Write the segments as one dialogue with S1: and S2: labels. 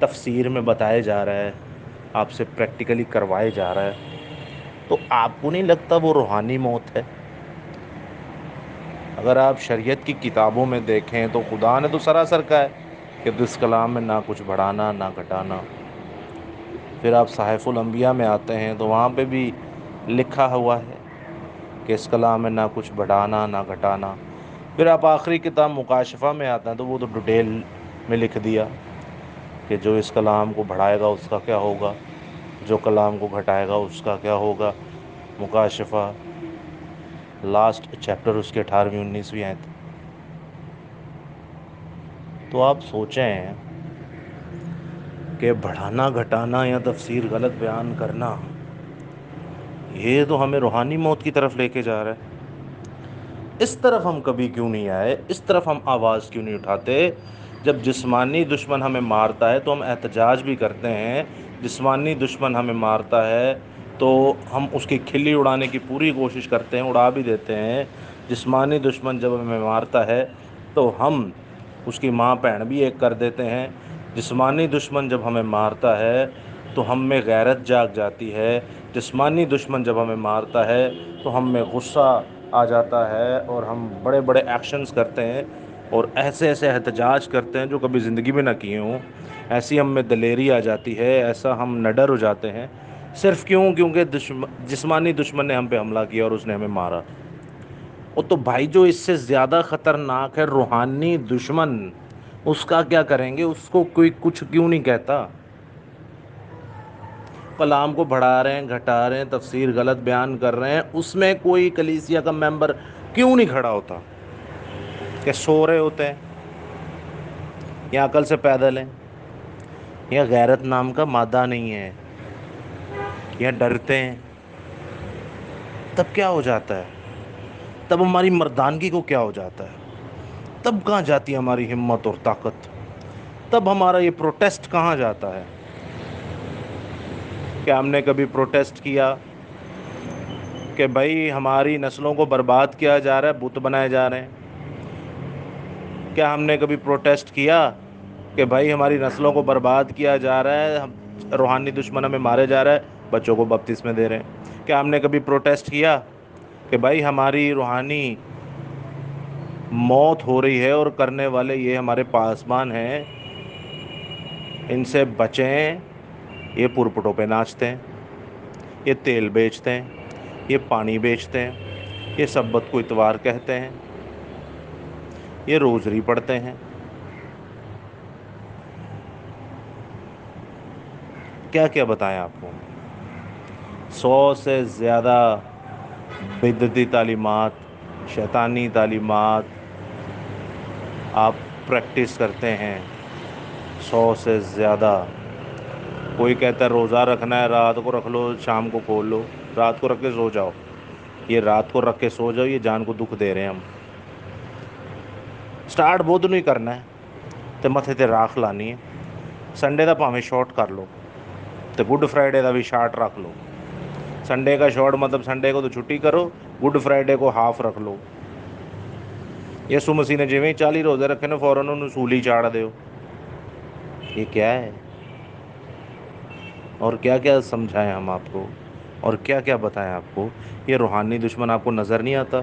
S1: تفسیر میں بتایا جا رہا ہے، آپ سے پریکٹیکلی کروائے جا رہا ہے، تو آپ کو نہیں لگتا وہ روحانی موت ہے؟ اگر آپ شریعت کی کتابوں میں دیکھیں تو خدا نے تو سراسر کہا ہے کہ اس کلام میں نہ کچھ بڑھانا نہ گھٹانا۔ پھر آپ صحائف الانبیاء میں آتے ہیں تو وہاں پہ بھی لکھا ہوا ہے کہ اس کلام میں نہ کچھ بڑھانا نہ گھٹانا۔ پھر آپ آخری کتاب مکاشفہ میں آتے ہیں تو وہ تو ڈیٹیل میں لکھ دیا کہ جو اس کلام کو بڑھائے گا اس کا کیا ہوگا، جو کلام کو گھٹائے گا اس کا کیا ہوگا۔ مکاشفہ لاسٹ چیپٹر اس کے 18ویں 19ویں آیت۔ تو آپ سوچیں کہ بڑھانا گھٹانا یا تفسیر غلط بیان کرنا، یہ تو ہمیں روحانی موت کی طرف لے کے جا رہا ہے۔ اس طرف ہم کبھی کیوں نہیں آئے؟ اس طرف ہم آواز کیوں نہیں اٹھاتے؟ جب جسمانی دشمن ہمیں مارتا ہے تو ہم احتجاج بھی کرتے ہیں، جسمانی دشمن ہمیں مارتا ہے تو ہم اس کی کھلی اڑانے کی پوری کوشش کرتے ہیں، اڑا بھی دیتے ہیں۔ جسمانی دشمن جب ہمیں مارتا ہے تو ہم اس کی ماں بہن بھی ایک کر دیتے ہیں۔ جسمانی دشمن جب ہمیں مارتا ہے تو ہم میں غیرت جاگ جاتی ہے۔ جسمانی دشمن جب ہمیں مارتا ہے تو ہم میں غصہ آ جاتا ہے اور ہم بڑے بڑے ایکشنز کرتے ہیں اور ایسے ایسے احتجاج کرتے ہیں جو کبھی زندگی میں نہ کیے ہوں۔ ایسی ہم میں دلیری آ جاتی ہے، ایسا ہم نڈر ہو جاتے ہیں، صرف کیونکہ جسمانی دشمن نے ہم پہ حملہ کیا اور اس نے ہمیں مارا۔ وہ تو بھائی جو اس سے زیادہ خطرناک ہے روحانی دشمن، اس کا کیا کریں گے؟ اس کو کوئی کچھ کیوں نہیں کہتا؟ کلام کو بڑھا رہے ہیں، گھٹا رہے ہیں، تفسیر غلط بیان کر رہے ہیں، اس میں کوئی کلیسیا کا ممبر کیوں نہیں کھڑا ہوتا؟ کہ سو رہے ہوتے ہیں یا عقل سے پیدل ہیں یا غیرت نام کا مادہ نہیں ہے یا ڈرتے ہیں؟ تب کیا ہو جاتا ہے؟ تب ہماری مردانگی کو کیا ہو جاتا ہے؟ تب کہاں جاتی ہے ہماری ہمت اور طاقت؟ تب ہمارا یہ پروٹیسٹ کہاں جاتا ہے؟ کیا ہم نے کبھی پروٹیسٹ کیا کہ بھائی ہماری نسلوں کو برباد کیا جا رہا ہے، بت بنائے جا رہے ہیں؟ کیا ہم نے کبھی پروٹیسٹ کیا کہ بھائی ہماری نسلوں کو برباد کیا جا رہا ہے، روحانی دشمن ہمیں مارے جا رہا ہے، بچوں کو بپتسمے دے رہے ہیں؟ کیا ہم نے کبھی پروٹیسٹ کیا کہ بھائی ہماری روحانی موت ہو رہی ہے اور کرنے والے یہ ہمارے پاسبان ہیں، ان سے بچیں، یہ پرپٹوں پہ ناچتے ہیں، یہ تیل بیچتے ہیں، یہ پانی بیچتے ہیں، یہ سبت کو اتوار کہتے ہیں، یہ روزری پڑھتے ہیں؟ کیا کیا بتائیں آپ کو؟ 100 سے زیادہ بدعتی تعلیمات، شیطانی تعلیمات آپ پریکٹس کرتے ہیں، 100 سے زیادہ۔ کوئی کہتا ہے روزہ رکھنا ہے، رات کو رکھ لو، شام کو کھول لو، رات کو رکھ کے سو جاؤ۔ یہ رات کو رکھ کے سو جاؤ، یہ جان کو دکھ دے رہے ہیں ہم۔ سٹارٹ بود نہیں کرنا ہے تے متھے تے راکھ لانی ہے۔ سنڈے دا پاویں شارٹ کر لو تے گڈ فرائیڈے دا بھی شارٹ رکھ لو۔ سنڈے کا شارٹ مطلب سنڈے کو تو چھٹی کرو، گڈ فرائیڈے کو ہاف رکھ لو۔ یسوع مسیح نے جویں 40 روزے رکھے نا فوراً انہوں سولی چاڑ دیو۔ یہ کیا ہے؟ اور کیا کیا سمجھائیں ہم آپ کو، اور کیا کیا بتائیں آپ کو؟ یہ روحانی دشمن آپ کو نظر نہیں آتا؟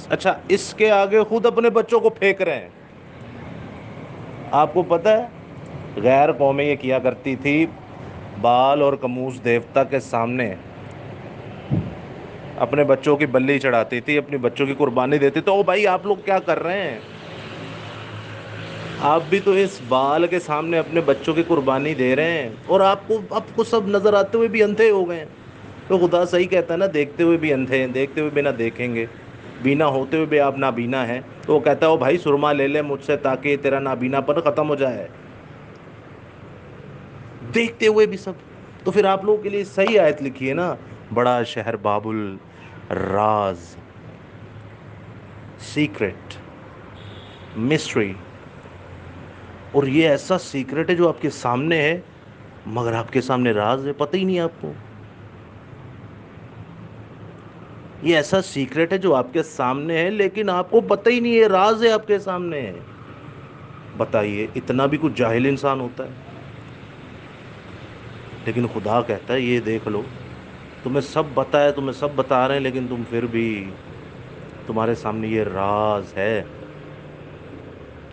S1: اچھا اس کے آگے خود اپنے بچوں کو پھینک رہے ہیں۔ آپ کو پتہ ہے غیر قومیں یہ کیا کرتی تھی، بال اور کموز دیوتا کے سامنے اپنے بچوں کی بلی چڑھاتی تھی، اپنی بچوں کی قربانی دیتی تو او بھائی آپ لوگ کیا کر رہے ہیں؟ آپ بھی تو اس بال کے سامنے اپنے بچوں کی قربانی دے رہے ہیں، اور آپ کو سب نظر آتے ہوئے بھی اندھے ہو گئے ہیں۔ تو خدا صحیح کہتا ہے نا، دیکھتے ہوئے بھی اندھے ہیں، دیکھتے ہوئے بھی نہ دیکھیں گے، بینا ہوتے ہوئے بھی آپ نابینا ہیں۔ تو وہ کہتا ہے او بھائی سرما لے لے مجھ سے تاکہ تیرا نابینا پن ختم ہو جائے، دیکھتے ہوئے بھی سب۔ تو پھر آپ لوگوں کے لیے صحیح آیت لکھی ہے نا، بڑا شہر بابل، راز، سیکرٹ، مسٹری، اور یہ ایسا سیکرٹ ہے جو آپ کے سامنے ہے مگر آپ کے سامنے راز ہے، پتہ ہی نہیں آپ کو۔ یہ ایسا سیکرٹ ہے جو آپ کے سامنے ہے لیکن آپ کو پتہ ہی نہیں ہے، راز ہے آپ کے سامنے ہے۔ بتائیے اتنا بھی کچھ جاہل انسان ہوتا ہے؟ لیکن خدا کہتا ہے یہ دیکھ لو، تمہیں سب بتایا، تمہیں سب بتا رہے ہیں، لیکن تم پھر بھی، تمہارے سامنے یہ راز ہے۔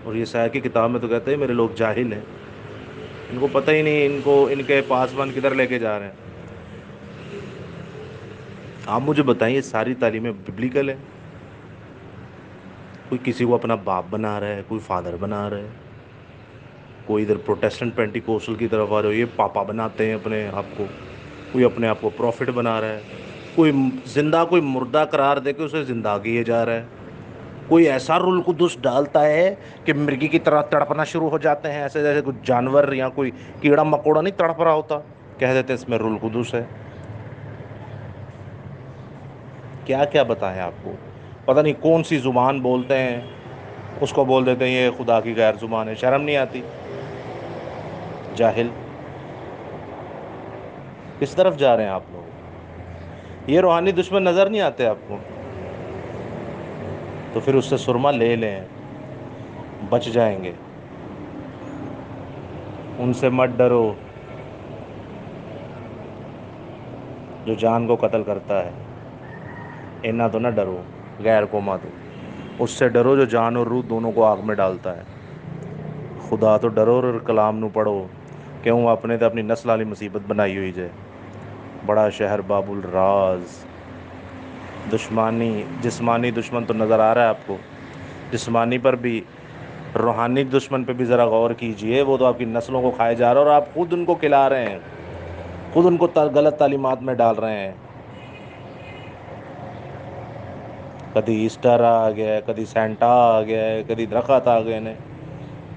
S1: اور یہ سایہ کی کتاب میں تو کہتے ہیں میرے لوگ جاہل ہیں، ان کو پتہ ہی نہیں ان کو ان کے پاسبان کدھر لے کے جا رہے ہیں۔ آپ مجھے بتائیں یہ ساری تعلیمیں ببلیکل ہیں؟ کوئی کسی کو اپنا باپ بنا رہا ہے، کوئی فادر بنا رہا ہے، کوئی ادھر پروٹیسٹنٹ پینٹیکوسل کی طرف آ رہے ہو، یہ پاپا بناتے ہیں اپنے آپ کو، کوئی اپنے آپ کو پروفٹ بنا رہا ہے، کوئی زندہ کوئی مردہ قرار دے کے اسے زندہ کیے جا رہا ہے، کوئی ایسا روح القدس ڈالتا ہے کہ مرغی کی طرح تڑپنا شروع ہو جاتے ہیں، ایسے جیسے کچھ جانور یا کوئی کیڑا مکوڑا نہیں تڑپ رہا ہوتا، کہہ دیتے ہیں اس میں روح القدس ہے۔ کیا کیا بتائیں آپ کو، پتہ نہیں کون سی زبان بولتے ہیں، اس کو بول دیتے ہیں یہ خدا کی غیر زبان ہے، شرم نہیں آتی؟ جاہل، کس طرف جا رہے ہیں آپ لوگ؟ یہ روحانی دشمن نظر نہیں آتے آپ کو؟ تو پھر اس سے سرما لے لیں، بچ جائیں گے، ان سے مت ڈرو جو جان کو قتل کرتا ہے، اینا تو نہ ڈرو غیر کو مت، اس سے ڈرو جو جان اور روح دونوں کو آگ میں ڈالتا ہے۔ خدا تو ڈرو اور کلام نو پڑھو، کیوں اپنے تے اپنی نسل والی مصیبت بنائی ہوئی جے۔ بڑا شہر باب الراز، دشمانی جسمانی دشمن تو نظر آ رہا ہے آپ کو، جسمانی پر بھی، روحانی دشمن پہ بھی ذرا غور کیجئے، وہ تو آپ کی نسلوں کو کھائے جا رہا ہے اور آپ خود ان کو کھلا رہے ہیں، خود ان کو غلط تعلیمات میں ڈال رہے ہیں۔ کدی ایسٹر آ گیا ہے، کدی سینٹا آ گیا ہے، کدی درخت آ گئے نے،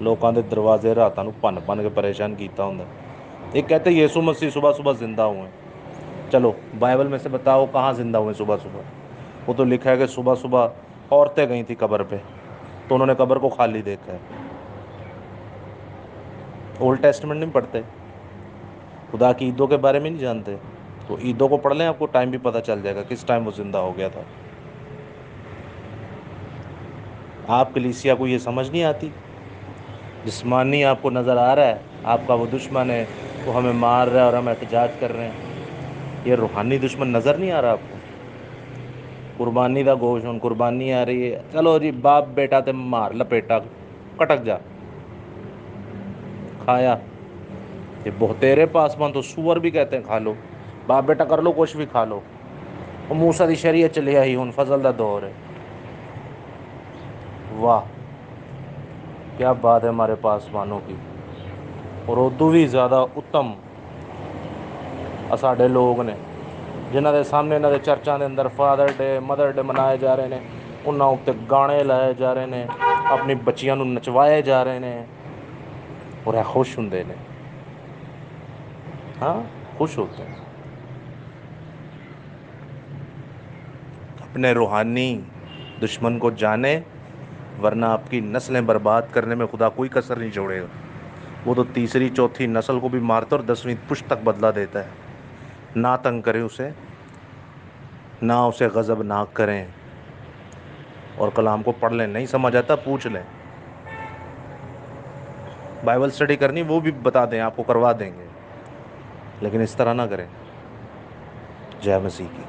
S1: لوکاں دے دروازے راتاں نو پن پن کے پریشان کیتا ہوندا ہے۔ ایک کہتے ہیں یسوع مسیح صبح صبح زندہ ہوئے، چلو بائبل میں سے بتاؤ کہاں زندہ ہوئے صبح صبح؟ وہ تو لکھا ہے کہ صبح صبح عورتیں گئی تھی قبر پہ تو انہوں نے قبر کو خالی دیکھا ہے۔ اولڈ ٹیسٹمنٹ نہیں پڑھتے؟ خدا کی عیدوں کے بارے میں نہیں جانتے؟ تو عیدوں کو پڑھ لیں، آپ کو ٹائم بھی پتہ چل جائے گا کس ٹائم وہ زندہ ہو گیا تھا۔ آپ کلیسیا کو یہ سمجھ نہیں آتی؟ جسمانی آپ کو نظر آ رہا ہے، آپ کا وہ دشمن ہے، وہ ہمیں مار رہا ہے اور ہم احتجاج کر رہے ہیں، یہ روحانی دشمن نظر نہیں آ رہا آپ کو؟ قربانی دا گوشت، ہن قربانی آ رہی ہے، چلو جی باپ بیٹا تے مار لپیٹا، کٹک جا، کھایا۔ یہ بہتیرے پاسبان تو سور بھی کہتے ہیں کھا لو، باپ بیٹا کر لو کچھ بھی کھا لو، وہ موسیٰ دی شریعت چلی آئی، ہن فضل دا دور ہے۔ واہ کیا بات ہے ہمارے پاسبانوں کی، اور ادو بھی زیادہ اتم ساڈے لوگ نے جنہاں دے سامنے انہاں دے چرچاں دے اندر فادر ڈے مدر ڈے منائے جا رہے ہیں، انہاں اُتے گانے لائے جا رہے ہیں، اپنی بچیاں نو نچوائے جا رہے ہیں، اور یہ خوش ہوندے نے، ہاں خوش ہوتے ہیں۔ اپنے روحانی دشمن کو جانے، ورنہ آپ کی نسلیں برباد کرنے میں خدا کوئی کسر نہیں چھوڑے گا۔ وہ تو تیسری چوتھی نسل کو بھی مارتا اور 10ویں پشت تک بدلہ دیتا ہے۔ نہ تنگ کریں اسے، نہ اسے غضبناک کریں، اور کلام کو پڑھ لیں، نہیں سمجھ آتا پوچھ لیں، بائبل سٹڈی کرنی وہ بھی بتا دیں، آپ کو کروا دیں گے، لیکن اس طرح نہ کریں۔ جے مسیح کی